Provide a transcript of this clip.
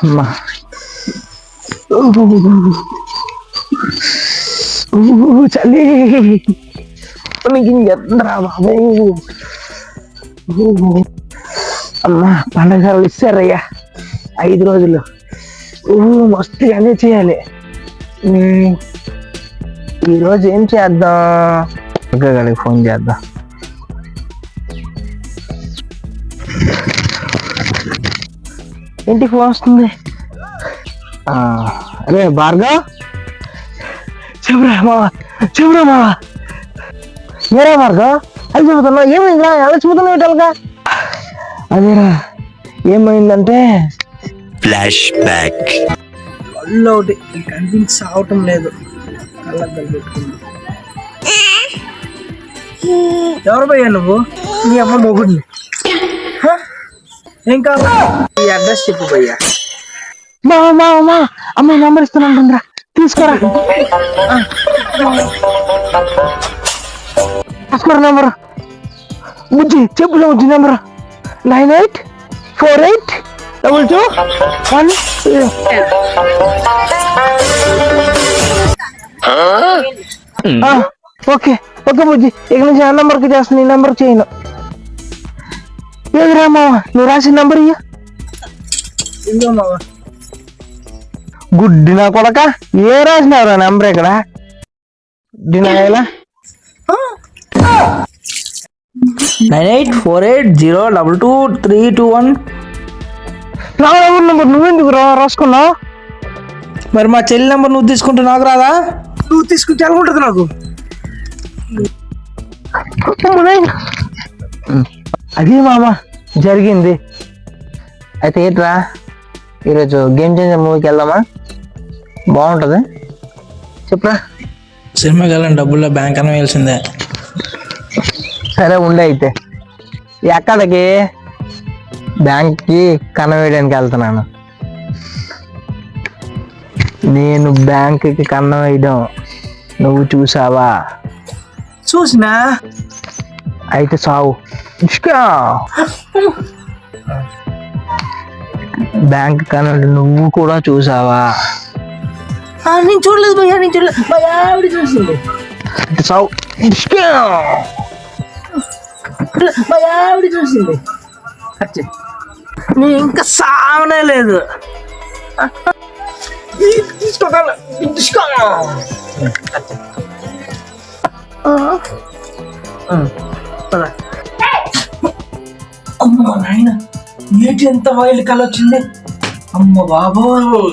అమ్మా చలి ఎద్దరా బాబు. అమ్మా పండగలు ఇస్తారయ్యా 5 రోజులు. మస్తు ఎంజాయ్ చేయాలి. ఈరోజు ఏం చేద్దాం? గడికి ఫోన్ చేద్దాం. ఏంటి ఫోన్ వస్తుంది? అరే భార్గవ్, చెబురా మావా. ఏరా భార్గవ్, అది చెబుతున్నావు? ఏమైందిరా? ఎలా చెబుతున్నావు ఇటల్గా? అదేరా, ఏమైందంటే ఫ్లాష్ బ్యాక్. కళ్ళు ఒకటి కనిపించి సావటం లేదు. కళ్ళకు పెట్టుకుంది. ఎవరు పోయా నువ్వు? నీ అమ్మ మొగుడిని. ఏం కావాలి? ఈ అడ్రస్ చెప్పు పోయా. మా అమ్మాయి నెంబర్ ఇస్తానంటుందిరా, తీసుకోరా. తీసుకోరా నెంబర్. బుజ్జి చెప్పు బుజ్జి నెంబర్ 984822 ఓకే బుజ్జి, ఇక నుంచి ఆ నెంబర్కి చేస్తాను, ఈ నెంబర్ చేయను. ఏదిరా మావా, నువ్వు రాసిన నెంబర్ ఇయ్య. గుడ్డి నా కొడక, ఏ రాసినావురా నెంబర్? ఇక్కడ డినాయలా 9848022321. నెంబర్ నువ్వెందుకు రాసుకున్నావు? మరి మా చెల్లి నెంబర్ నువ్వు తీసుకుంటే నాకు రాదా? నువ్వు తీసుకుంటే అనుకుంటుంది నాకు. అదే మామా జరిగింది. అయితే ఏంట్రా, ఈరోజు గేమ్ చేంజర్ మూవీకి వెళ్దామా? బాగుంటుంది, చెప్పురా. సినిమాకి వెళ్ళండి, డబ్బుల్లో బ్యాంక్ అన్న వేయాల్సిందే. సరే ఉండే. అయితే ఎక్కడికి? బ్యాంక్కి కన్నం వేయడానికి వెళ్తున్నాను. నేను బ్యాంక్కి కన్నం వేయడం నువ్వు చూసావా? చూసినా. అయితే సావు. బ్యాంక్ కన్నం నువ్వు కూడా చూసావా? నేను చూడలేదు భయ్యా, ఆవిడ చూసింది. సావు. ఆవిడ చూసింది. నీ ఇంకా సావనే లేదు. అమ్మ నాయన, ఏంటి ఎంత వైల్డ్ కల వచ్చింది? అమ్మ బాబోయ్.